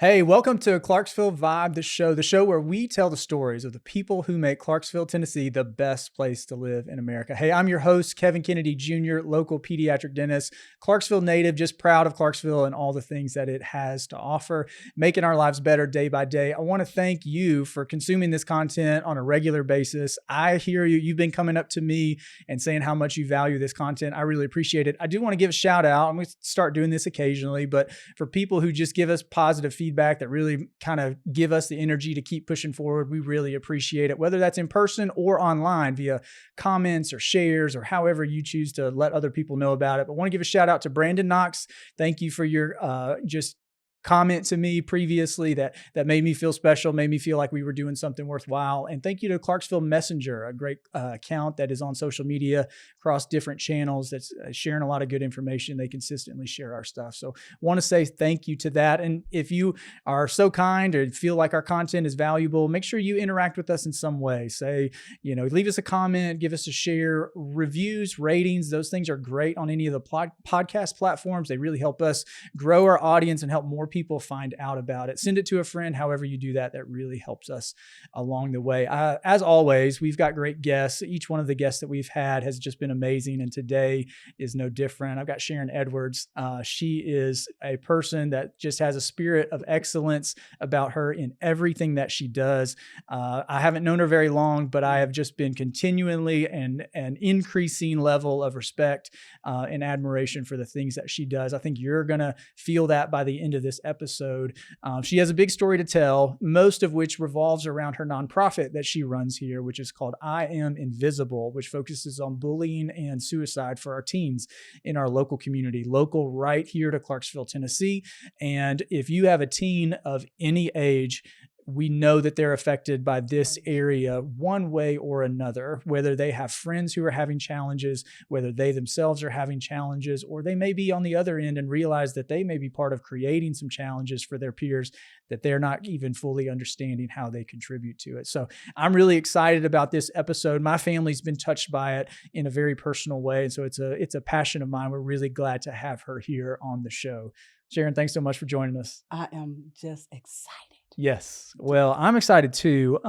Hey, welcome to Clarksville Vibe the show where we tell the stories of the people who make Clarksville, Tennessee the best place to live in America. Hey, I'm your host, Kevin Kennedy Jr., local pediatric dentist, Clarksville native, just proud of Clarksville and all the things that it has to offer, making our lives better day by day. I want to thank you for consuming this content on a regular basis. I hear you. You've been coming up to me and saying how much you value this content. I really appreciate it. I do want to give a shout out. I'm going to start doing this occasionally, but for people who just give us positive feedback that really kind of give us the energy to keep pushing forward, we really appreciate it, whether that's in person or online via comments or shares or however you choose to let other people know about it. But I want to give a shout out to Brandon Knox. Thank you for your just comment to me previously that made me feel special, made me feel like we were doing something worthwhile. And thank you to Clarksville Messenger, a great account that is on social media across different channels that's sharing a lot of good information. They consistently share our stuff. So want to say thank you to that. And if you are so kind or feel like our content is valuable, make sure you interact with us in some way. Say, leave us a comment, give us a share, reviews, ratings. Those things are great on any of the podcast platforms. They really help us grow our audience and help more people find out about it. Send it to a friend. However you do that, that really helps us along the way. As always, we've got great guests. Each one of the guests that we've had has just been amazing. And today is no different. I've got Sharon Edwards. She is a person that just has a spirit of excellence about her in everything that she does. I haven't known her very long, but I have just been continually and an increasing level of respect and admiration for the things that she does. I think you're going to feel that by the end of this episode. She has a big story to tell, most of which revolves around her nonprofit that she runs here, which is called I Am Invisible, which focuses on bullying and suicide for our teens in our local community, local right here to Clarksville, Tennessee. And if you have a teen of any age, we know that they're affected by this area one way or another, whether they have friends who are having challenges, whether they themselves are having challenges, or they may be on the other end and realize that they may be part of creating some challenges for their peers that they're not even fully understanding how they contribute to it. So I'm really excited about this episode. My family's been touched by it in a very personal way. And so it's a passion of mine. We're really glad to have her here on the show. Sharon, thanks so much for joining us. I am just excited. Yes. Well, I'm excited too.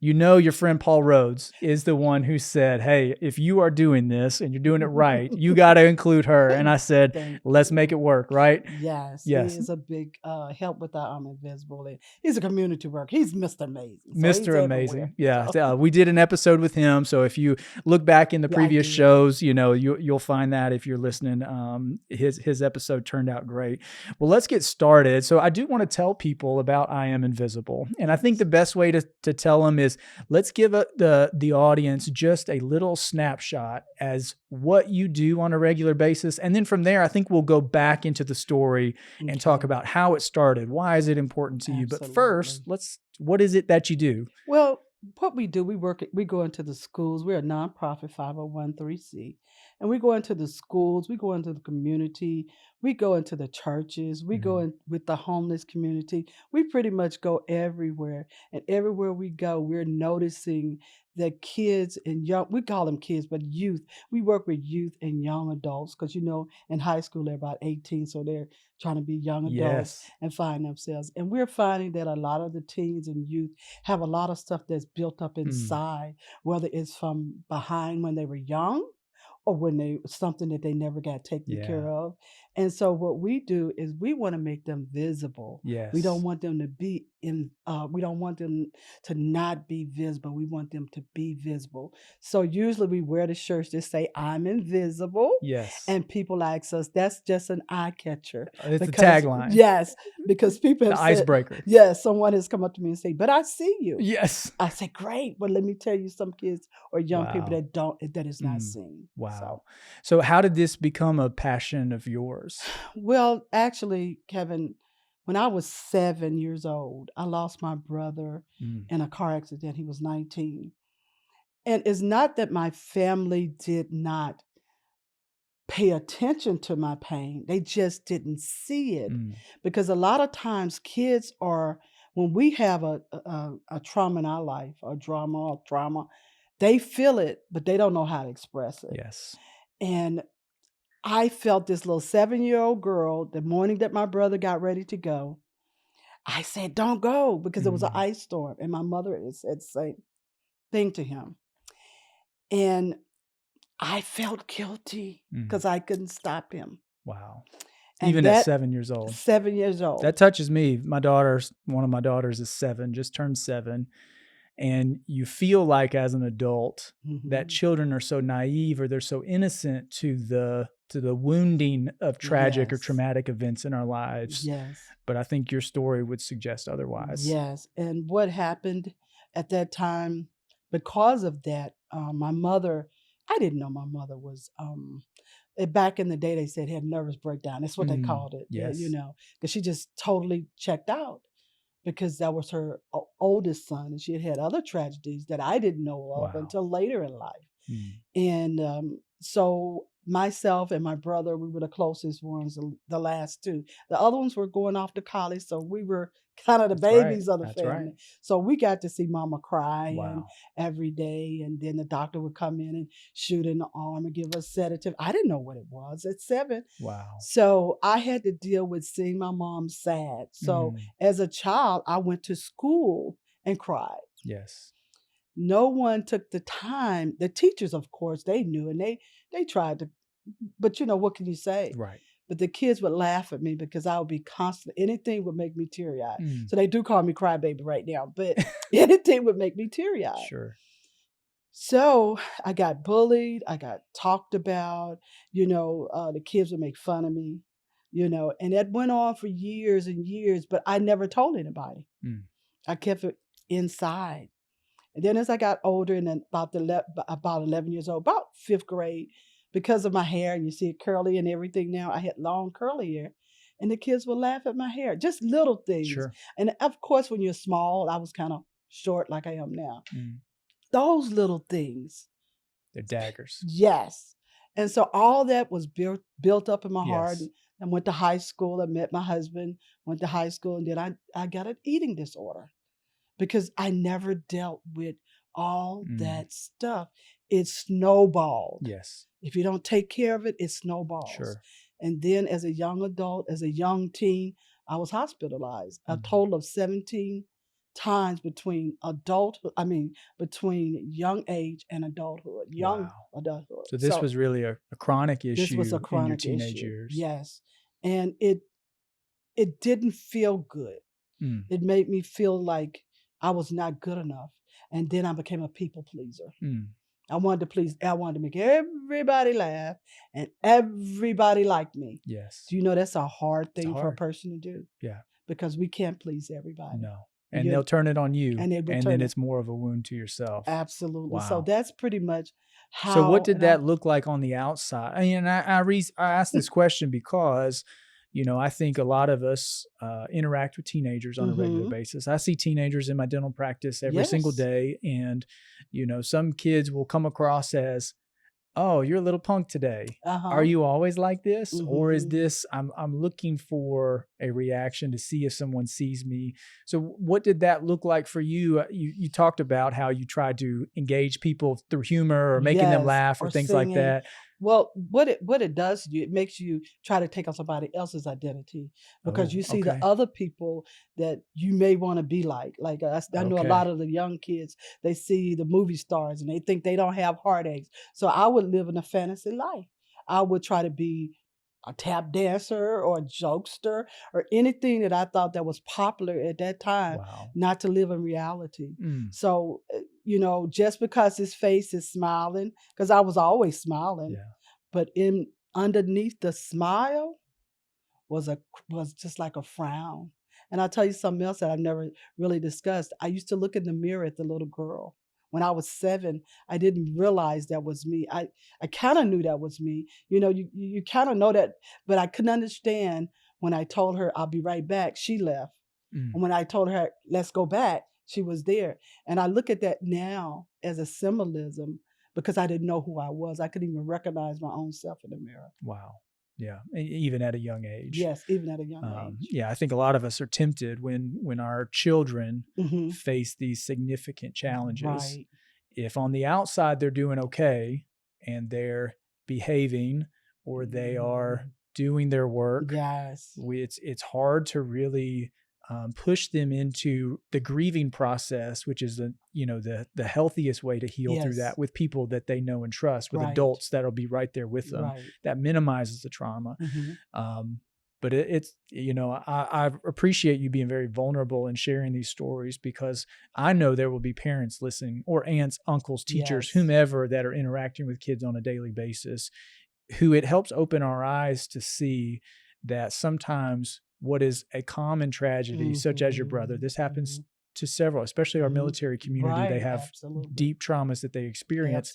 Your friend Paul Rhodes is the one who said, hey, if you are doing this and you're doing it right, you got to include her. And I said, let's make it work, right? Yes. Yes. He is a big help with our Invisible. And he's a community worker. He's Mr. Amazing. So Mr. Amazing. Yeah. We did an episode with him. So if you look back in the previous shows, you'll find that if you're listening, his episode turned out great. Well, let's get started. So I do want to tell people about I Am Invisible. And I think the best way to tell them is let's give the audience just a little snapshot as what you do on a regular basis. And then from there, I think we'll go back into the story and talk about how it started. Why is it important to you? But first, what is it that you do? Well, what we do, we go into the schools. We're a nonprofit 501(c)(3), and we go into the schools, we go into the community, we go into the churches, we go in with the homeless community. We pretty much go everywhere, and everywhere we go, we're noticing that kids and young, we call them kids, but youth. We work with youth and young adults because in high school they're about 18, so they're trying to be young adults and find themselves. And we're finding that a lot of the teens and youth have a lot of stuff that's built up inside, whether it's from behind when they were young or when something that they never got taken care of. And so what we do is we want to make them visible. Yes. We don't want them to be we don't want them to not be visible. We want them to be visible. So usually we wear the shirts that say I'm invisible. Yes. And people ask us, that's just an eye catcher. It's the tagline. Yes. Because people have the icebreaker. Yes. Someone has come up to me and say, but I see you. Yes. I say, great. But let me tell you, some kids or young people that is not seen. Wow. So how did this become a passion of yours? Well, actually, Kevin, when I was 7 years old, I lost my brother in a car accident. He was 19. And it's not that my family did not pay attention to my pain. They just didn't see it. Because a lot of times kids when we have a trauma in our life, or trauma, they feel it, but they don't know how to express it. Yes. And I felt this little 7-year-old girl the morning that my brother got ready to go. I said, don't go, because it was an Mm. ice storm. And my mother said the same thing to him. And I felt guilty Mm. because I couldn't stop him. Wow. And Even at 7 years old. 7 years old. That touches me. One of my daughters is 7, just turned 7. And you feel like as an adult that children are so naive, or they're so innocent to the wounding of tragic or Yes. traumatic events in our lives. Yes. But I think your story would suggest otherwise. Yes. And what happened at that time, because of that, my mother, I didn't know my mother was, back in the day, they said had nervous breakdown. That's what they called it. Yes. You know, because she just totally checked out, because that was her oldest son, and she had had other tragedies that I didn't know of Wow. until later in life. Mm. And so myself and my brother, we were the closest ones, the last two. The other ones were going off to college, so we were kind of the That's right. babies of the That's family. right. So we got to see Mama crying Wow. every day, and then the doctor would come in and shoot in the arm and give us sedative. I didn't know what it was at 7. Wow. So I had to deal with seeing my mom sad. So as a child, I went to school and cried. Yes. No one took the time. The teachers, of course, they knew, and they tried to, but you know, what can you say? Right. But the kids would laugh at me because I would be constant. Anything would make me teary-eyed. Mm. So they do call me crybaby right now, but anything would make me teary-eyed. Sure. So I got bullied. I got talked about. You know, the kids would make fun of me. You know, and that went on for years and years, but I never told anybody. Mm. I kept it inside. And then as I got older, and then about 11 years old, about 5th grade, because of my hair, and you see it curly and everything now, I had long curly hair, and the kids would laugh at my hair, just little things. Sure. And of course, when you're small, I was kind of short like I am now. Mm. Those little things. They're daggers. Yes. And so all that was built up in my heart. Yes. And went to high school. I met my husband, went to high school, and then I got an eating disorder, because I never dealt with all that stuff. It snowballed. Yes. If you don't take care of it, it snowballs. Sure. And then as a young adult, as a young teen, I was hospitalized a total of 17 times between young age and adulthood, adulthood. So this was really a chronic issue. This was a chronic in your teenage issue. years. Yes. And it didn't feel good. Mm. It made me feel like I was not good enough. And then I became a people pleaser. Mm. I wanted to please. I wanted to make everybody laugh, and everybody liked me. Yes. Do you know that's a hard thing It's for a hard. person to do? Yeah. Because we can't please everybody. No. And they'll turn it on you. And then it's more of a wound to yourself. Absolutely. Wow. So that's pretty much how. So what did that look like on the outside? I mean, I asked this question because, you know, I think a lot of us interact with teenagers on a regular basis. I see teenagers in my dental practice every single day. And, you know, some kids will come across as, oh, you're a little punk today. Are you always like this? Or is this, I'm looking for a reaction to see if someone sees me. So what did that look like for you? You talked about how you tried to engage people through humor or making them laugh or things singing. like that. Well, what it does to you, it makes you try to take on somebody else's identity, because you see the other people that you may want to be like. Like I know a lot of the young kids, they see the movie stars and they think they don't have heartaches. So I would live in a fantasy life. I would try to be a tap dancer or a jokester or anything that I thought that was popular at that time, not to live in reality. So, you know, just because his face is smiling, because I was always smiling, but underneath the smile was just like a frown. And I'll tell you something else that I've never really discussed. I used to look in the mirror at the little girl. When I was 7, I didn't realize that was me. I kind of knew that was me. You know, you kind of know that, but I couldn't understand when I told her, I'll be right back, she left. And when I told her, let's go back, she was there. And I look at that now as a symbolism, because I didn't know who I was. I couldn't even recognize my own self in the mirror. Wow. Yeah. Even at a young age. Yes, even at a young age. Yeah, I think a lot of us are tempted when our children face these significant challenges. Right. If on the outside they're doing okay and they're behaving or they are doing their work, yes, it's hard to really push them into the grieving process, which is the healthiest way to heal through that with people that they know and trust, with adults that'll be right there with them. That minimizes the trauma. But it's, I appreciate you being very vulnerable and sharing these stories, because I know there will be parents listening, or aunts, uncles, teachers, whomever, that are interacting with kids on a daily basis, who it helps open our eyes to see that sometimes what is a common tragedy, such as your brother, this happens to several, especially our military community. They have deep traumas that they experience.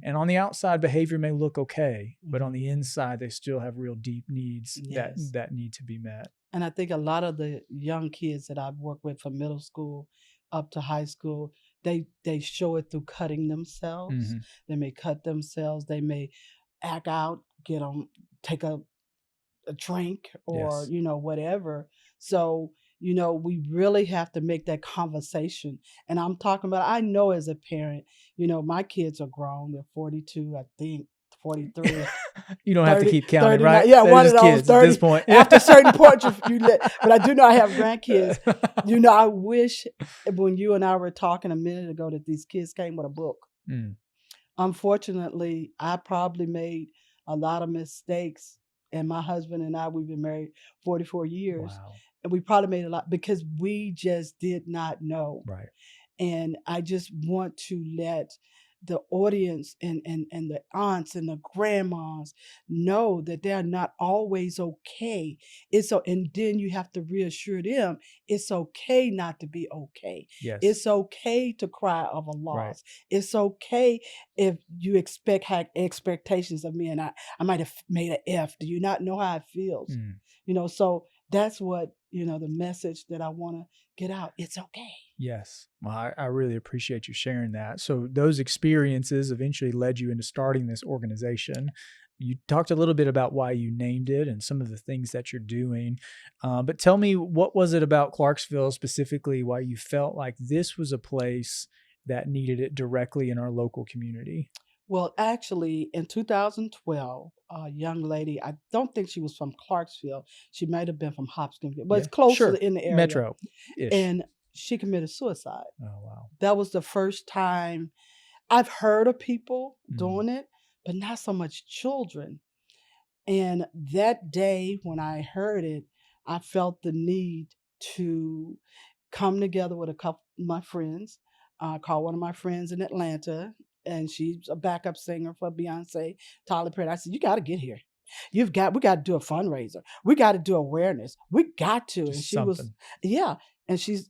And on the outside, behavior may look okay, but on the inside, they still have real deep needs that need to be met. And I think a lot of the young kids that I've worked with from middle school up to high school, they show it through cutting themselves. They may cut themselves. They may act out, take a drink, or, whatever. So, we really have to make that conversation. And I'm talking about, I know as a parent, my kids are grown. They're 42, I think, 43. You don't 30, have to keep counting, 39. right? Yeah, one of those kids 30. At this point. After a certain point, but I do know I have grandkids. I wish when you and I were talking a minute ago that these kids came with a book. Unfortunately, I probably made a lot of mistakes. And my husband and I, we've been married 44 years. Wow. And we probably made a lot because we just did not know. Right. And I just want to let the audience and the aunts and the grandmas know that they're not always okay. And then you have to reassure them it's okay not to be okay. Yes. It's okay to cry of a loss. Right. It's okay if you had expectations of me and I might have made an F. Do you not know how it feels? So that's what, the message that I want to get out. It's okay. Yes. Well, I really appreciate you sharing that. So those experiences eventually led you into starting this organization. You talked a little bit about why you named it and some of the things that you're doing. But tell me, what was it about Clarksville specifically, why you felt like this was a place that needed it directly in our local community? Well, actually, in 2012, a young lady, I don't think she was from Clarksville. She might have been from Hopkinsville, but it's close in the area. Metro-ish. And she committed suicide. Oh, wow. That was the first time I've heard of people doing it, but not so much children. And that day when I heard it, I felt the need to come together with a couple of my friends. I called one of my friends in Atlanta, and she's a backup singer for Beyonce, Tyler Perry. I said, you got to get here. We got to do a fundraiser. We got to do awareness. We got to. And she was,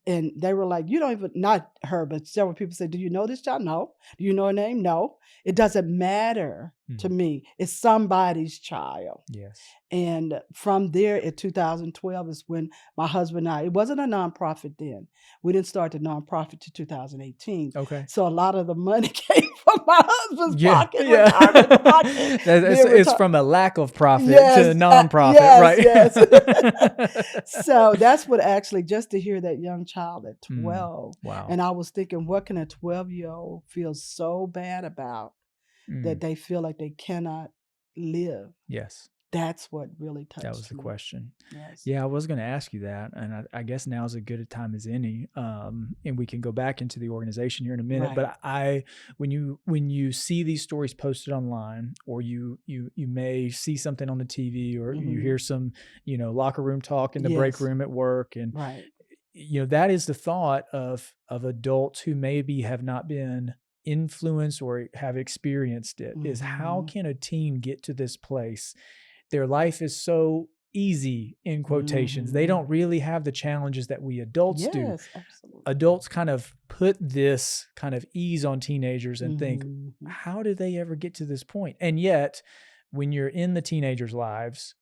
and they were like, you don't even, not her, but several people said, do you know this child? No. Do you know her name? No. It doesn't matter to me. It's somebody's child. Yes. And from there in 2012 is when my husband and I, it wasn't a nonprofit then. We didn't start the nonprofit to 2018. Okay. So a lot of the money came from my husband's pocket. It's from a lack of profit to nonprofit, right? Yes. So that's what actually, just to hear that young child at 12. Wow. And I was thinking, what can a 12-year-old feel so bad about that they feel like they cannot live? Yes. That's what really touched me. That was the question. Yes. Yeah, I was going to ask you that. And I guess now is as good a time as any. And we can go back into the organization here in a minute. Right. But when you see these stories posted online, or you may see something on the TV, or you hear some, locker room talk in the break room at work. And, that is the thought of adults who maybe have not been influenced or have experienced it, is how can a teen get to this place? Their life is so easy, in quotations. They don't really have the challenges that we adults do. Absolutely. Adults kind of put this kind of ease on teenagers and think, how did they ever get to this point? And yet, when you're in the teenagers' lives,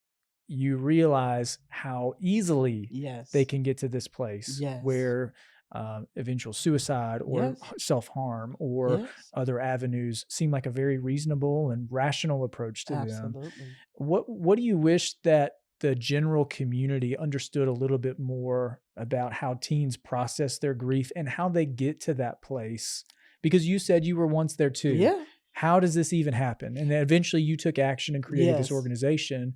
you realize how easily they can get to this place where eventual suicide or self-harm or other avenues seem like a very reasonable and rational approach to them. What do you wish that the general community understood a little bit more about how teens process their grief and how they get to that place? Because you said you were once there too. Yeah. How does this even happen? And then eventually you took action and created this organization.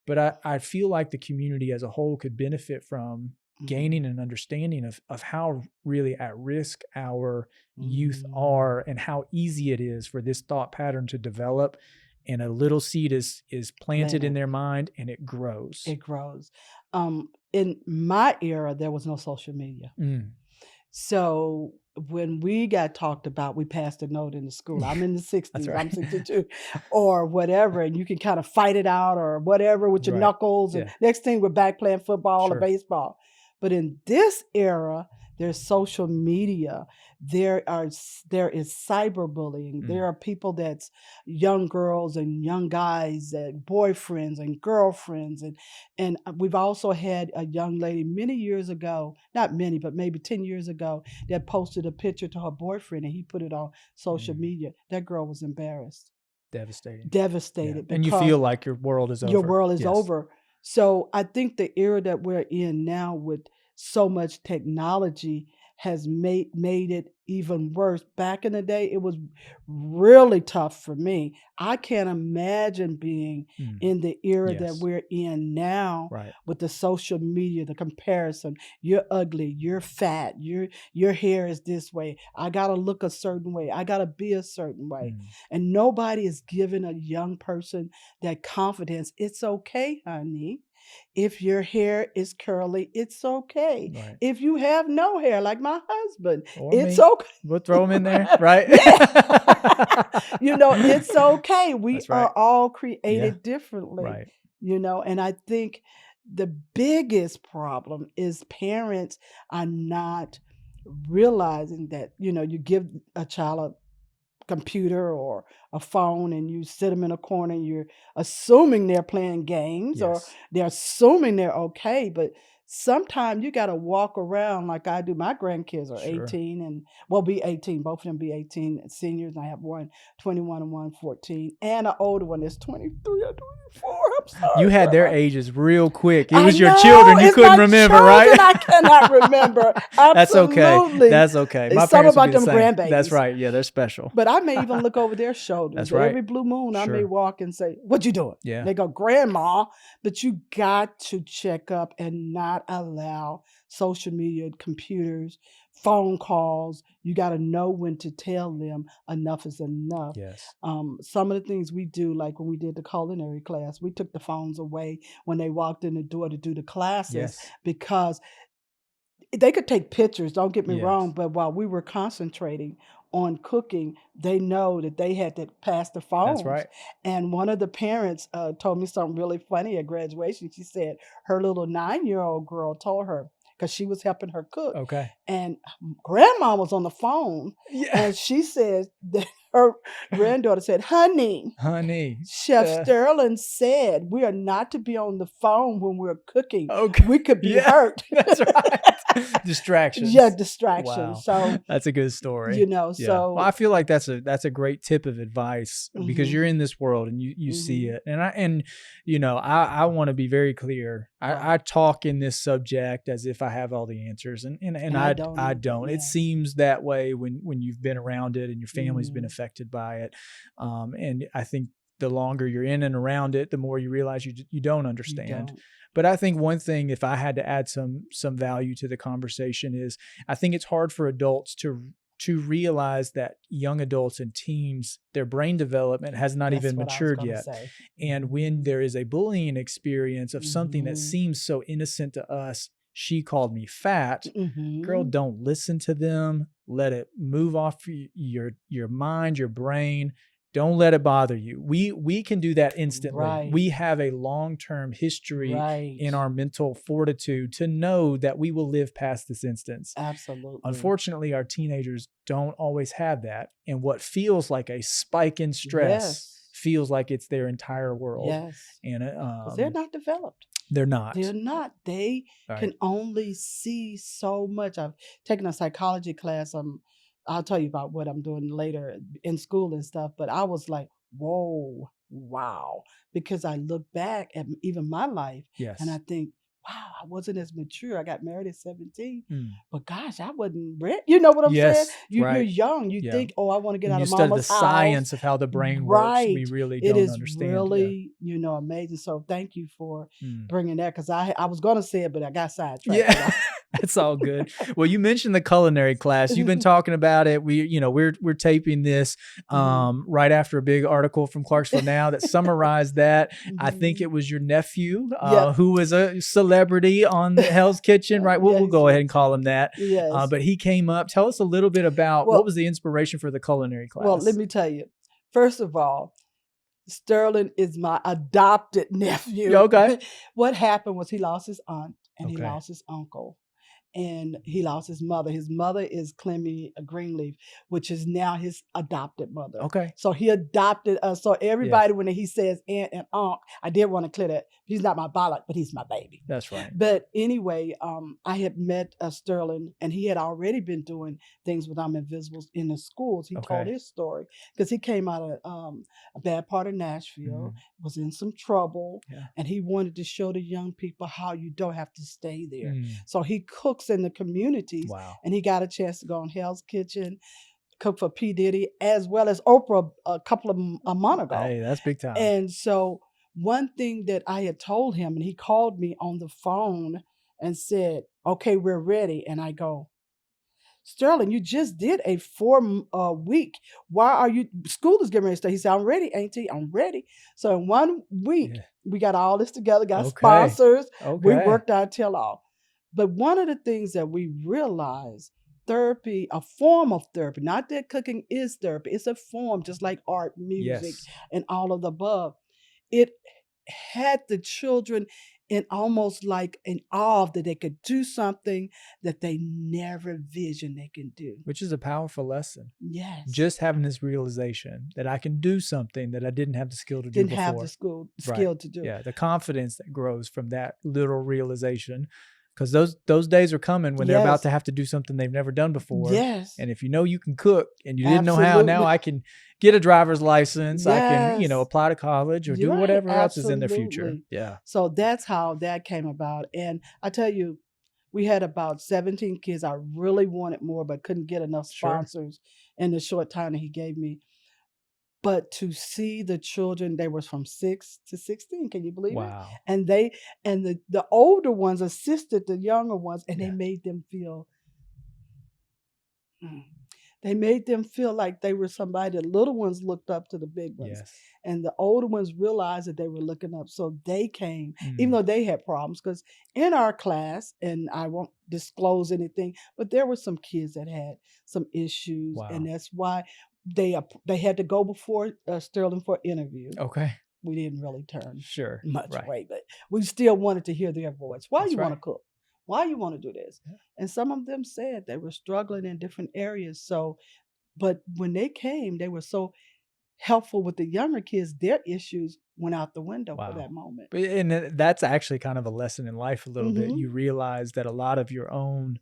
But I feel like the community as a whole could benefit from gaining an understanding of how really at risk our youth are and how easy it is for this thought pattern to develop. And a little seed is planted in their mind, and it grows. It grows. In my era, there was no social media. So when we got talked about, we passed a note in the school. I'm in the 60s, right. I'm 62, or whatever, and you can kind of fight it out or whatever with your knuckles. And next thing, we're back playing football or baseball. But in this era, there's social media. There is cyberbullying. There are people that's young girls and young guys, boyfriends and girlfriends. And we've also had a young lady many years ago, not many, but maybe 10 years ago, that posted a picture to her boyfriend and he put it on social media. That girl was embarrassed. Devastating. Yeah. And you feel like your world is over. Your world is over. So I think the era that we're in now with so much technology has made it even worse. Back in the day, it was really tough for me. I can't imagine being in the era that we're in now with the social media, the comparison. You're ugly, you're fat, your hair is this way. I got to look a certain way. I got to be a certain way. And nobody is giving a young person that confidence. It's okay, honey. If your hair is curly, it's okay. If you have no hair, like my husband, it's okay. We'll throw him in there, right? It's okay. We are all created differently, and I think the biggest problem is parents are not realizing that, you give a child a computer or a phone and you sit them in a corner and you're assuming they're playing games or they're assuming they're okay. But sometimes you got to walk around like I do. My grandkids are 18 and be 18. Both of them be 18 seniors. And I have one 21 and one 14 and an older one that's 23 or 24. I'm sorry. You had their ages real quick. It was your children. You couldn't remember, right? I cannot remember. Absolutely. That's okay. My some about them grandbabies. That's right. Yeah, they're special. But I may even look over their shoulders. That's right. Every blue moon, I may walk and say, "What you doing?" Yeah. They go, "Grandma." But you got to check up and not allow social media, computers, phone calls. You got to know when to tell them enough is enough. Yes. Some of the things we do, like when we did the culinary class, we took the phones away when they walked in the door to do the classes because they could take pictures, don't get me wrong, but while we were concentrating on cooking, they know that they had to pass the phones. That's right. And one of the parents told me something really funny at graduation. She said her little 9-year-old girl told her, because she was helping her cook. Okay. And grandma was on the phone. Yeah. And she said that her granddaughter said, honey, Chef Sterling said we are not to be on the phone when we're cooking. Okay. We could be hurt. That's right. Distractions. Yeah, distractions. Wow. So that's a good story. So well, I feel like that's a great tip of advice because you're in this world and you see it. And I want to be very clear. I talk in this subject as if I have all the answers and I don't. Yeah. It seems that way when you've been around it and your family's been affected by it. And I think the longer you're in and around it, the more you realize you don't understand. But I think one thing, if I had to add some value to the conversation, is I think it's hard for adults to realize that young adults and teens, their brain development has not even matured yet. And when there is a bullying experience of something that seems so innocent to us, she called me fat. Girl, don't listen to them. Let it move off your mind, your brain. Don't let it bother you. We can do that instantly. Right. We have a long-term history in our mental fortitude to know that we will live past this instance. Absolutely. Unfortunately, our teenagers don't always have that. And what feels like a spike in stress feels like it's their entire world. Yes. And they're not developed. They're not. They can only see so much. I've taken a psychology class. I'll tell you about what I'm doing later in school and stuff. But I was like, whoa, wow. Because I look back at even my life and I think, wow, I wasn't as mature. I got married at 17, Mm. but gosh, I wasn't ready. You know what I'm saying? Yes, You're right. young. You Yeah. think, oh, I want to get When out you of study the mama's house. science of how the brain works, we Right. really It don't is understand. really, amazing. So thank you for Mm. bringing that, because I was going to say it, but I got sidetracked. Yeah. That's all good. Well, you mentioned the culinary class. You've been talking about it. We're taping this right after a big article from Clarksville Now that summarized that. I think it was your nephew who was a celebrity on Hell's Kitchen, right? We'll go ahead and call him that. Yes. But he came up. Tell us a little bit about what was the inspiration for the culinary class. Well, let me tell you. First of all, Sterling is my adopted nephew. Okay. What happened was he lost his aunt and he lost his uncle. And he lost his mother. His mother is Clemmy Greenleaf, which is now his adopted mother. Okay. So he adopted us. So everybody, when he says aunt and uncle, I did want to clear that. He's not my biological, but he's my baby. That's right. But anyway, I had met Sterling, and he had already been doing things with Invisibles in the schools. He told his story because he came out of a bad part of Nashville, was in some trouble, and he wanted to show the young people how you don't have to stay there. So he cooks in the communities, and he got a chance to go on Hell's Kitchen, cook for P. Diddy, as well as Oprah a couple of a month ago. Hey, that's big time. And so one thing that I had told him, and he called me on the phone and said, okay, we're ready. And I go, Sterling, you just did a 4-week. Why are you, school is getting ready to start. He said, I'm ready, Auntie, I'm ready. So in 1 week, we got all this together, got sponsors. We worked our tail off. But one of the things that we realized, therapy, a form of therapy, not that cooking is therapy, it's a form just like art, music, and all of the above. It had the children in almost like an awe that they could do something that they never envisioned they can do. Which is a powerful lesson. Yes. Just having this realization that I can do something that I didn't have the skill to do before. Didn't have the skill to do. Yeah, the confidence that grows from that little realization. Because those days are coming when they're about to have to do something they've never done before. Yes. And if you know you can cook and you didn't know how, now I can get a driver's license. I can, apply to college or do whatever else is in their future. Yeah. So that's how that came about. And I tell you, we had about 17 kids. I really wanted more, but couldn't get enough sponsors in the short time that he gave me. But to see the children, they were from 6 to 16. Can you believe it? Wow. And the older ones assisted the younger ones, and they made them feel. They made them feel like they were somebody. The little ones looked up to the big ones, and the older ones realized that they were looking up. So they came, even though they had problems. Because in our class, and I won't disclose anything, but there were some kids that had some issues, and that's why. They had to go before Sterling for an interview. Okay. We didn't really turn much away, but we still wanted to hear their voice. Why you want to cook? Why you want to do this? Yeah. And some of them said they were struggling in different areas. So, but when they came, they were so helpful with the younger kids. Their issues went out the window for that moment. And that's actually kind of a lesson in life a little bit. You realize that a lot of your own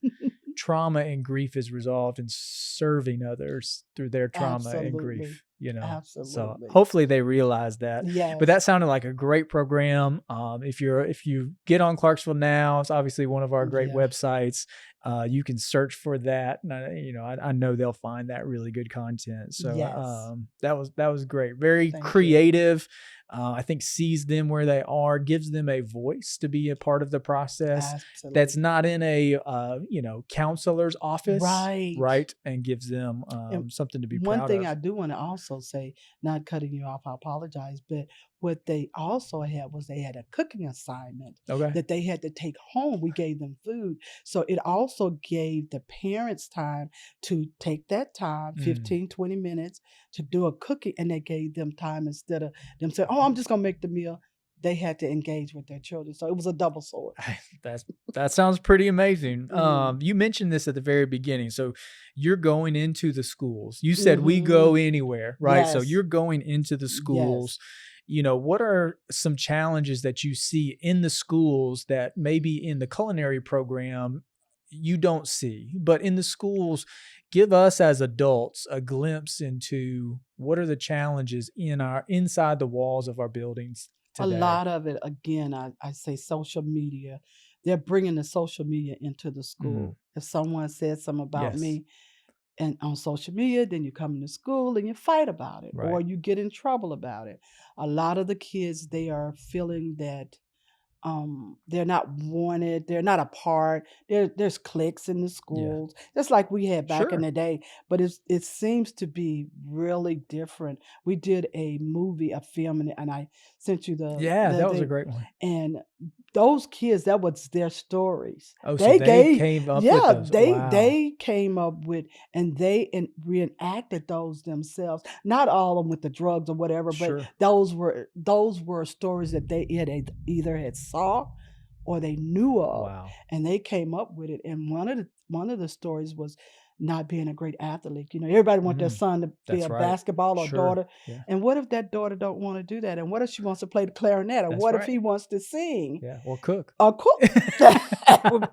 trauma and grief is resolved in serving others through their trauma and grief, Absolutely. So hopefully they realize that. Yes. But that sounded like a great program. If you get on Clarksville Now, it's obviously one of our great websites. You can search for that. And I know they'll find that really good content. So that was great. Very creative. I think sees them where they are, gives them a voice to be a part of the process. Absolutely. That's not in a counselor's office, right, and gives them something to be proud of. One thing I do want to also say, not cutting you off, I apologize, but what they also had was they had a cooking assignment that they had to take home. We gave them food. So it also gave the parents time to take that time, 15, 20 minutes, to do a cooking. And they gave them time instead of them saying, oh, I'm just going to make the meal. They had to engage with their children. So it was a double sword. That sounds pretty amazing. You mentioned this at the very beginning. So you're going into the schools. You said we go anywhere, right? Yes. So you're going into the schools. Yes. What are some challenges that you see in the schools that maybe in the culinary program you don't see, but in the schools, give us as adults a glimpse into what are the challenges inside the walls of our buildings today? A lot of it, again, I say social media. they're bringing the social media into the school. If someone says something about Yes. me and on social media, then you come into school and you fight about it, or Right. you get in trouble about it. A lot of the kids, they are feeling that they're not wanted, they're not a part. There's cliques in the schools, just like we had back in Sure. the day, but it seems to be really different. We did a movie, a film, and I sent you Yeah, that was a thing, great one. and those kids, that was their stories. Oh, so They they gave, came up with yeah, those. Wow. they came up with, and they reenacted those themselves. Not all of them with the drugs or whatever, but Sure. those were stories that they either had saw or they knew of, Wow. and they came up with it. And one of the stories was not being a great athlete. Everybody want their son to be That's a right. basketball or Sure. daughter. Yeah. And what if that daughter don't want to do that? And what if she wants to play the clarinet? Or That's what if right. he wants to sing? Yeah. Or cook. Or cook?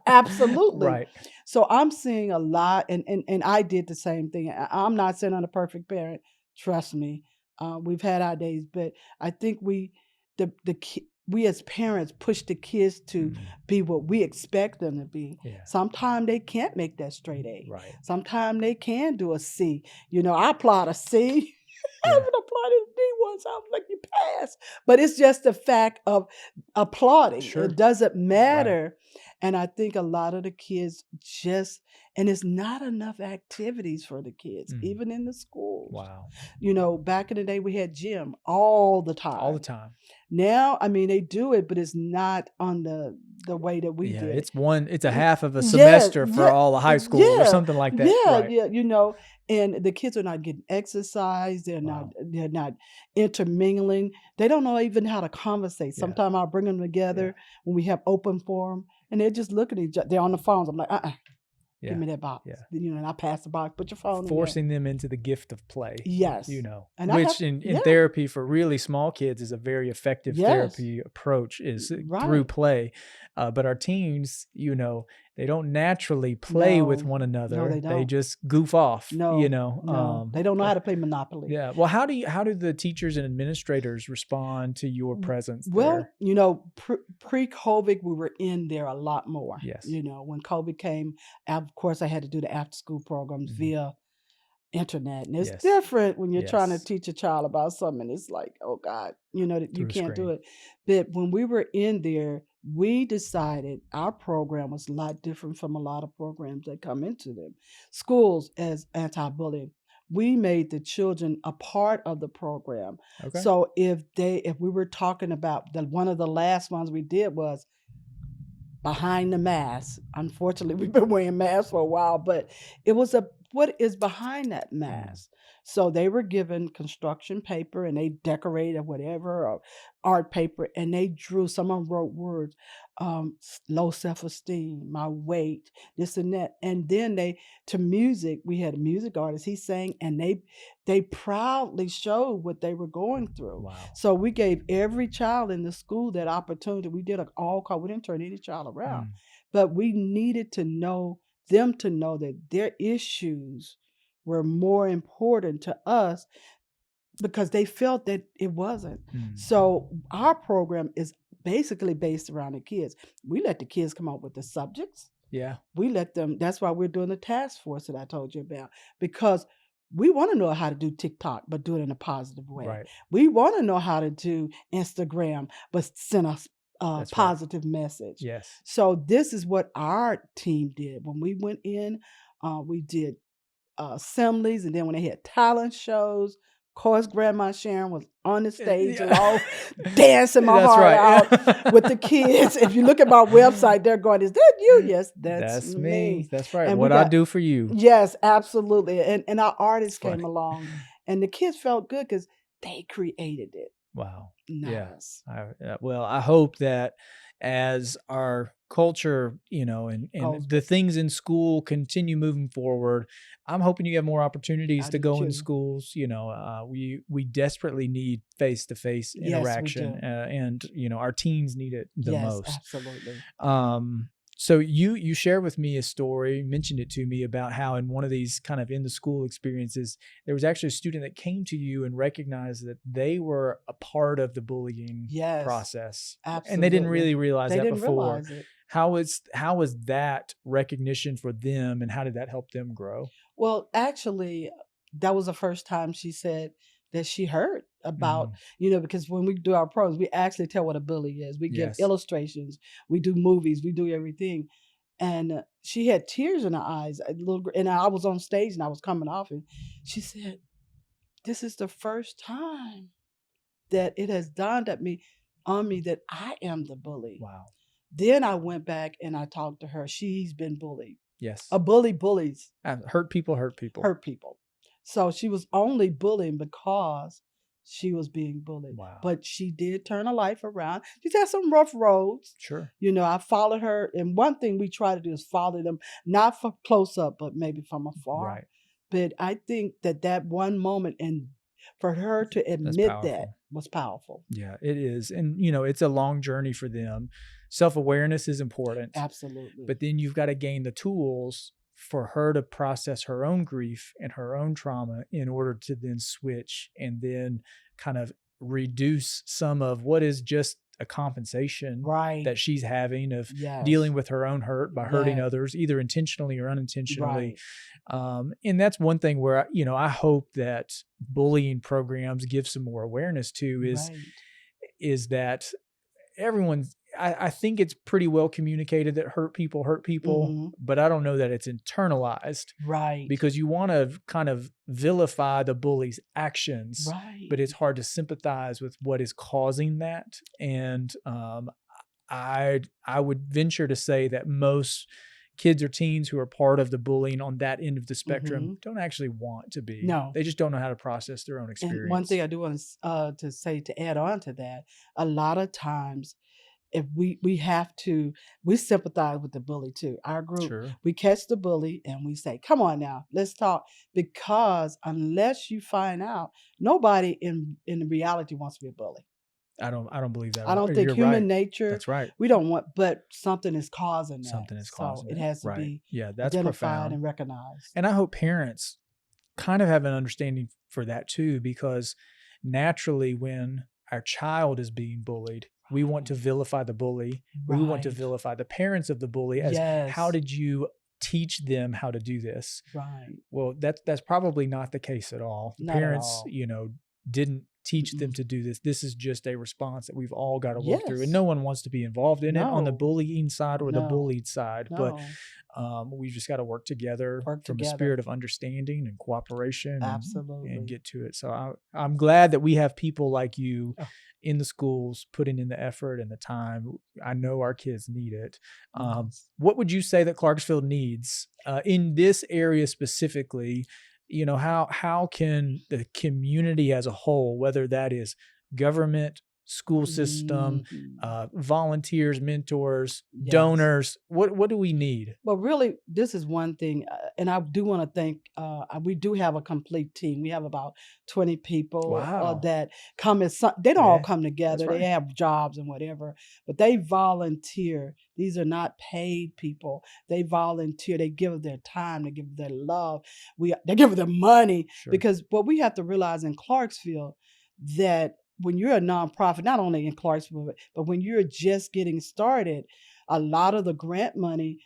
Absolutely. Right. So I'm seeing a lot, and I did the same thing. I'm not saying I'm a perfect parent. Trust me. We've had our days, but I think we as parents push the kids to be what we expect them to be. Yeah. Sometimes they can't make that straight A. Right. Sometimes they can do a C. I applaud a C. I Yeah. haven't applauded a D once. I was like, you passed. But it's just the fact of applauding. Sure. It doesn't matter. And I think a lot of the kids and it's not enough activities for the kids, even in the schools. Wow. Back in the day, we had gym all the time. All the time. Now, I mean, they do it, but it's not on the way that we did. It's a half of a semester for all the high school or something like that. Yeah, right. yeah, and the kids are not getting exercise. They're not intermingling. They don't know even how to conversate. Sometimes I'll bring them together when we have open forum, and they're just looking at each other. They're on the phones. I'm like, give me that box. Yeah. And I pass the box. Put your phone Forcing them into the gift of play. Yes. And which in therapy for really small kids is a very effective therapy approach is through play. But our teens, they don't naturally play with one another. No, they don't. They just goof off. No, they don't know how to play Monopoly. Yeah. Well, how do the teachers and administrators respond to your presence there? Well, pre-COVID, we were in there a lot more. Yes. When COVID came, of course, I had to do the after-school programs via internet, and it's different when you're trying to teach a child about something. It's like, oh God, that you can't do it. But when we were in there, we decided our program was a lot different from a lot of programs that come into them. Schools as anti-bullying, we made the children a part of the program. Okay. So if we were talking about one of the last ones we did was behind the mask. Unfortunately, we've been wearing masks for a while, but it was what is behind that mask. So they were given construction paper and they decorated whatever, or art paper, and they drew, someone wrote words, low self-esteem, my weight, this and that. And then to music, we had a music artist, he sang, and they proudly showed what they were going through. Wow. So we gave every child in the school that opportunity. We did an all-call, we didn't turn any child around, but we needed them to know that their issues were more important to us because they felt that it wasn't. So our program is basically based around the kids. We let the kids come up with the subjects. Yeah. We let them, that's why we're doing the task force that I told you about, because we want to know how to do TikTok, but do it in a positive way. Right. We want to know how to do Instagram, but send us a positive message. Yes. So this is what our team did. When we went in, we did assemblies, and then when they had talent shows, of course, Grandma Sharon was on the stage alone, dancing my heart out with the kids. If you look at my website, they're going, "Is that you?" Yes, that's me. That's right. And what I do for you. Yes, absolutely. And our artists came along, and the kids felt good because they created it. Wow. Nice. Yeah. Well, I hope that as our culture, and the things in school continue moving forward, I'm hoping you have more opportunities to go in schools. We desperately need face-to-face interaction, and our teens need it the most. Absolutely. So you shared with me a story, mentioned it to me about how in one of these kind of in the school experiences, there was actually a student that came to you and recognized that they were a part of the bullying process. Absolutely. And they didn't really realize that before. Realize it. How is that recognition for them, and how did that help them grow? Well, actually, that was the first time she said that she heard about, because when we do our programs, we actually tell what a bully is. We give Yes. illustrations, we do movies, we do everything. And she had tears in her eyes, and I was on stage and I was coming off, and she said, "This is the first time that it has dawned on me that I am the bully." Wow. Then I went back and I talked to her. She's been bullied. Yes. A bully bullies. Hurt people hurt people. Hurt people. So she was only bullying because she was being bullied. Wow. But she did turn her life around. She's had some rough roads. Sure. I followed her. And one thing we try to do is follow them, not for close up, but maybe from afar. Right. But I think that one moment, and for her to admit that was powerful. Yeah, it is. And, it's a long journey for them. Self-awareness is important. Absolutely. But then you've got to gain the tools for her to process her own grief and her own trauma in order to then switch and then kind of reduce some of what is just a compensation that she's having of dealing with her own hurt by hurting others, either intentionally or unintentionally. And that's one thing where, I hope that bullying programs give some more awareness to is that everyone, I think it's pretty well communicated that hurt people, but I don't know that it's internalized. Right. Because you want to kind of vilify the bully's actions, but it's hard to sympathize with what is causing that. And I would venture to say that most kids or teens who are part of the bullying on that end of the spectrum don't actually want to be. No. They just don't know how to process their own experience. And one thing I do want to say, to add on to that, a lot of times, if we sympathize with the bully too. Our group, we catch the bully and we say, "Come on now, let's talk." Because unless you find out, nobody in reality wants to be a bully. I don't believe that. I don't think human nature. That's right. We don't want, but something is causing that. Something is causing it has to be that's identified profound and recognized. And I hope parents kind of have an understanding for that too, because naturally when our child is being bullied, we want to vilify the bully. We want to vilify the parents of the bully as how did you teach them how to do this? Right. Well, that's probably not the case at all. The parents, didn't teach them to do this. This is just a response that we've all got to work through. And no one wants to be involved in it on the bullying side or the bullied side. But we've just got to work together from a spirit of understanding and cooperation and get to it. So I'm glad that we have people like you in the schools putting in the effort and the time. I know our kids need it. What would you say that Clarksville needs in this area specifically? How can the community as a whole, whether that is government, school system, volunteers, mentors, donors, what do we need? Well, really, this is one thing, and I do want to thank, we do have a complete team. We have about 20 people that come they don't all come together. They have jobs and whatever, but they volunteer. These are not paid people. They volunteer. They give their time. They give their love. They give their money because what we have to realize in Clarksville that when you're a nonprofit, not only in Clarksville, but when you're just getting started, a lot of the grant money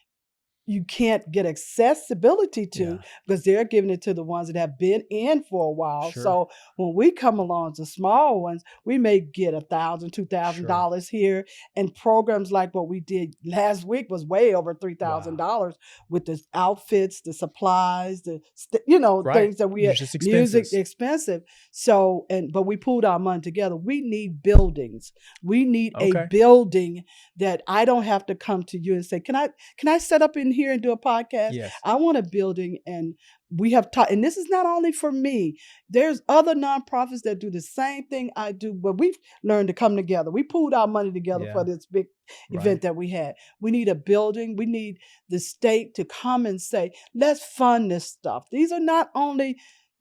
you can't get accessibility to because they're giving it to the ones that have been in for a while. So when we come along to small ones, we may get $1,000, $2,000 here. And programs like what we did last week was way over $3,000 with the outfits, the supplies, things that we had, music expensive. So, but we pulled our money together. We need buildings. We need a building that I don't have to come to you and say, can I set up in here and do a podcast? Yes. I want a building, and we have taught, and this is not only for me. There's other nonprofits that do the same thing I do, but we've learned to come together. We pooled our money together for this big event that we had. We need a building. We need the state to come and say, let's fund this stuff. These are not only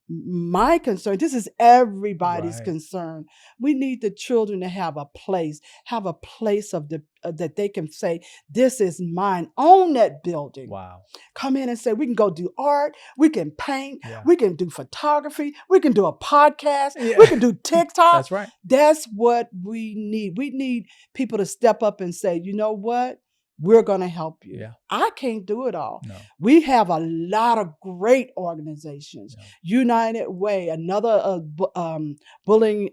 my concern. This is everybody's concern. We need the children to have a place of that they can say, this is mine. Own that building. Wow. Come in and say, we can go do art. We can paint. We can do photography. We can do a podcast. We can do TikTok. That's right. That's what we need. We need people to step up and say, you know what? we're going to help you. Yeah. I can't do it all. No. We have a lot of great organizations. Yeah. United Way, another bullying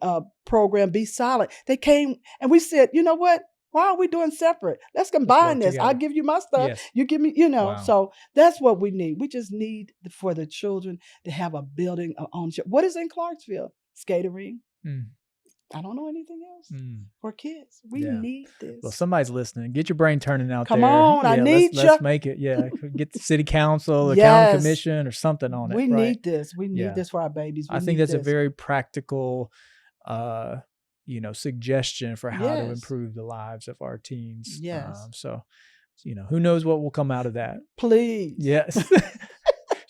program, Be Silent. They came and we said, you know what? Why are we doing separate? Let's combine this. together. I'll give you my stuff. Yes. You give me, Wow. So that's what we need. We just need for the children to have a building of ownership. What is in Clarksville? Skatering. I don't know anything else for kids. We need this. Well, somebody's listening. Get your brain turning out Come there. on, I need you. Let's make it. Yeah, get the city council, the county commission, or something on it. We need this. We need this for our babies. I think that's a very practical, suggestion for how to improve the lives of our teens. Yes. So, who knows what will come out of that? Please. Yes.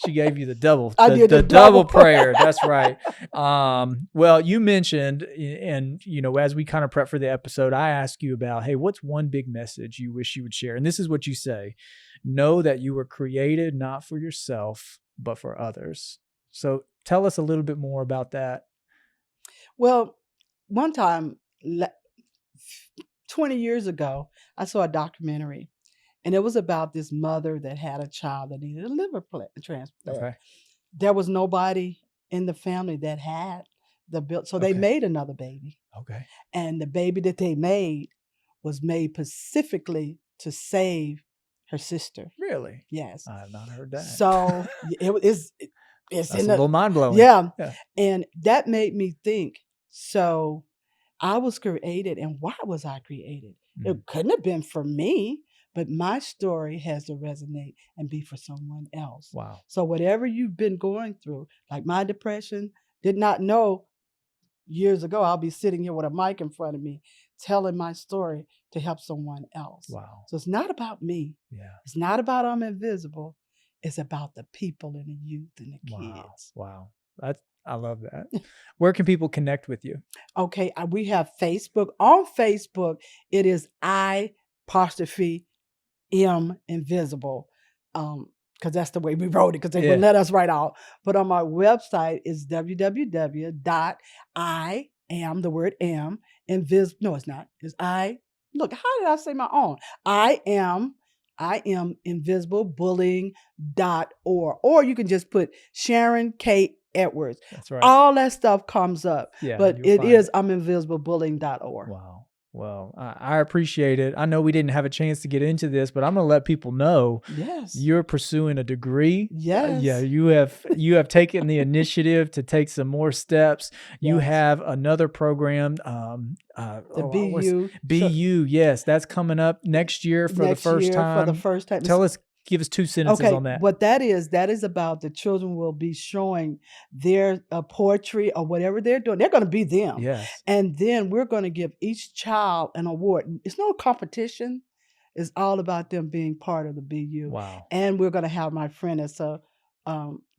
She gave you the double. I did the double prayer. That's right. Well, you mentioned, and as we kind of prep for the episode, I asked you about, hey, what's one big message you wish you would share? And this is what you say: know that you were created not for yourself, but for others. So tell us a little bit more about that. Well, one time, 20 years ago, I saw a documentary. And it was about this mother that had a child that needed a liver transplant. Okay. There was nobody in the family that had the bill. So they made another baby. Okay. And the baby that they made was made specifically to save her sister. Really? Yes. I have not heard that. So it's That's a little mind-blowing. Yeah. And that made me think, so I was created, and why was I created? It couldn't have been for me. But my story has to resonate and be for someone else. Wow. So whatever you've been going through, like my depression, did not know years ago I'll be sitting here with a mic in front of me telling my story to help someone else. Wow. So it's not about me. Yeah. It's not about I'm invisible. It's about the people and the youth and the kids. Wow. I love that. Where can people connect with you? Okay. We have Facebook. On Facebook, it is invisible, because that's the way we wrote it, because they wouldn't let us write out. But on my website is www.iam, the word am, no, it's not. It's look, how did I say my own? I am invisiblebullying.org. Or you can just put Sharon K. Edwards. That's right. All that stuff comes up. Yeah, but it is invisiblebullying.org. Wow. Well, I appreciate it. I know we didn't have a chance to get into this, but I'm going to let people know. Yes. You're pursuing a degree. Yes. You have taken the initiative to take some more steps. You have another program. The BU. BU. Yes. That's coming up next year for the first time. Give us 2 sentences on that. What that is about the children will be showing their poetry or whatever they're doing. They're going to be them. Yes. And then we're going to give each child an award. It's no competition. It's all about them being part of the BU. Wow. And we're going to have my friend as a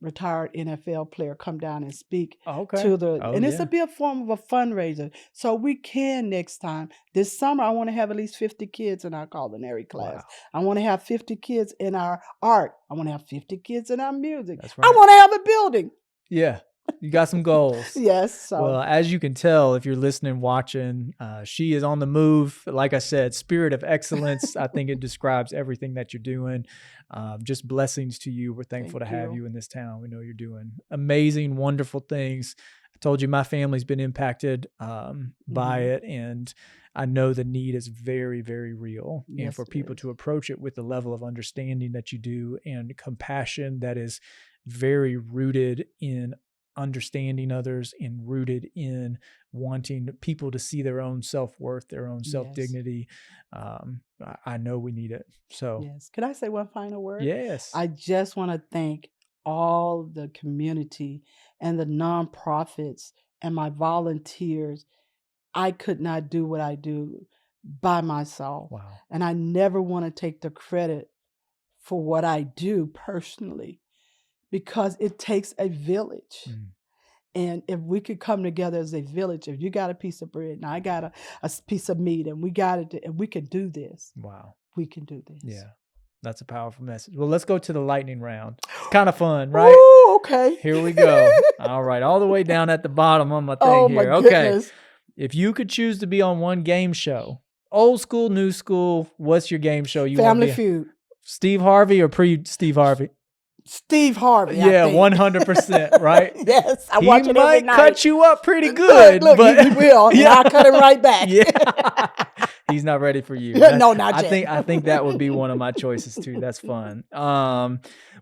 retired NFL player come down and speak to it's a be a form of a fundraiser. So we can next time. This summer, I want to have at least 50 kids in our culinary class. Wow. I want to have 50 kids in our art. I want to have 50 kids in our music. That's right. I want to have a building. Yeah. You got some goals. Yes. So. Well, as you can tell, if you're listening, watching, she is on the move. Like I said, spirit of excellence. I think it describes everything that you're doing. Just blessings to you. We're thankful to have you in this town. We know you're doing amazing, wonderful things. I told you my family's been impacted by it, and I know the need is very, very real. Yes, and for people to approach it with the level of understanding that you do and compassion that is very rooted in understanding others and rooted in wanting people to see their own self-worth, their own self-dignity. I know we need it. So yes. Can I say one final word? Yes. I just want to thank all the community and the nonprofits and my volunteers. I could not do what I do by myself. Wow. And I never want to take the credit for what I do personally, because it takes a village. And if we could come together as a village, if you got a piece of bread and I got a piece of meat and we got it, and we can do this. Wow. We can do this. Yeah. That's a powerful message. Well, let's go to the lightning round. It's kind of fun, right? Ooh, okay. Here we go. All right. All the way down at the bottom on my thing here. My goodness. If you could choose to be on one game show old school, new school. What's your game show you want Family to be? Feud. Steve Harvey or pre-Steve Harvey? Steve Harvey. Yeah, I think. 100%, right? Yes, I He watch it every might night. cut you up pretty good. Look, but he will. And I'll cut him right back. yeah. He's not ready for you. No, not yet. I think that would be one of my choices too. That's fun.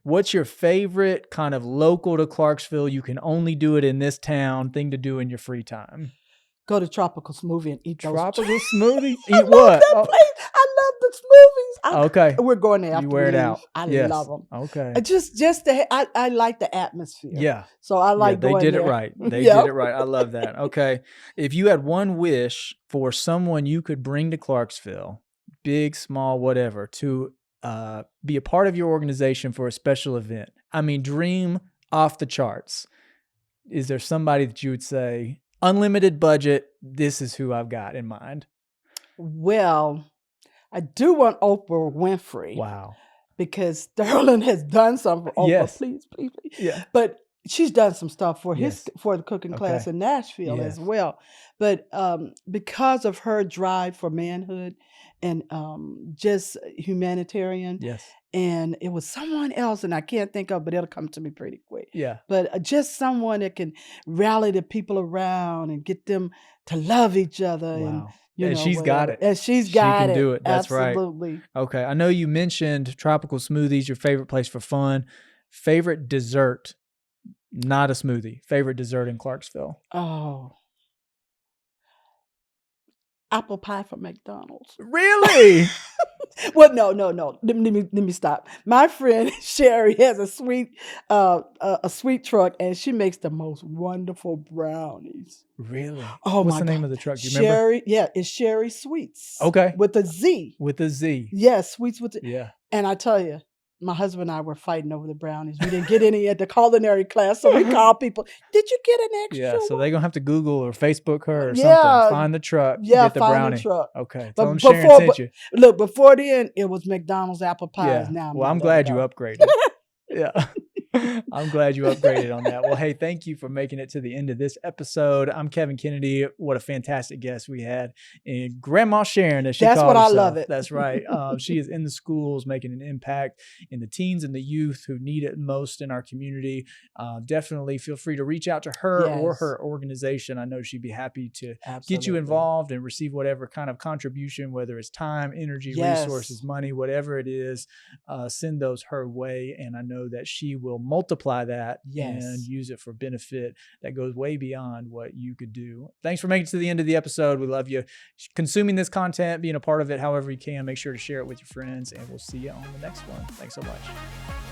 What's your favorite kind of local to Clarksville, you can only do it in this town thing to do in your free time? Go to Tropical Smoothie and eat those. Tropical Smoothie? I Eat love what? that Oh, place. I love the smoothies. okay. We're going there after You wear we it leave. out. I Yes. love them. Okay. I like the atmosphere. Yeah. So I like they going did there. it right. They Yep. did it right. I love that. Okay. If you had one wish for someone you could bring to Clarksville, big, small, whatever, to be a part of your organization for a special event, I mean, dream off the charts. Is there somebody that you would say, unlimited budget, this is who I've got in mind? Well, I do want Oprah Winfrey. Wow. Because Sterling has done something for Oprah. Yes. Please. Yeah. But she's done some stuff for Yes. for the cooking class Okay. in Nashville Yes. as well. But because of her drive for manhood and just humanitarian, Yes. and it was someone else, and I can't think of, but it'll come to me pretty quick. Yeah. But just someone that can rally the people around and get them to love each other. And Wow. you And know, she's got whatever. it. And she's She got can it. do it. That's right. Absolutely. Okay. I know you mentioned Tropical Smoothies, your favorite place for fun. Favorite dessert, not a smoothie. Favorite dessert in Clarksville. Oh. Apple pie from McDonald's. Really? Well, no. Let me stop. My friend Sherry has a sweet truck, and she makes the most wonderful brownies. Really? Oh, What's my the name God. of the truck? Do you remember? Sherry, yeah, it's Sherry Sweets. Okay. With a Z. With a Z. Yes, Sweets with the. Yeah. And I tell you, my husband and I were fighting over the brownies. We didn't get any at the culinary class, so we called people. Did you get an extra? Yeah. So they're going to have to Google or Facebook her or Yeah. something. Find the truck. Yeah, Get the find brownie. the truck. Okay. But Tell them Sharon before- sent you. Look, before then, it was McDonald's apple pies. Yeah. Now, Well, I'm not glad you that. upgraded. Yeah. I'm glad you upgraded on that. Well, hey, thank you for making it to the end of this episode. I'm Kevin Kennedy. What a fantastic guest we had. And Grandma Sharon, as she That's called what I herself. love it. That's right. She is in the schools making an impact in the teens and the youth who need it most in our community. Definitely feel free to reach out to her or Yes. her organization. I know she'd be happy to get you Absolutely. involved and receive whatever kind of contribution, whether it's time, energy, Yes. resources, money, whatever it is, send those her way. And I know that she will multiply that Yes. and use it for benefit that goes way beyond what you could do. Thanks for making it to the end of the episode. We love you consuming this content, being a part of it however you can. Make sure to share it with your friends, and we'll see you on the next one. Thanks so much.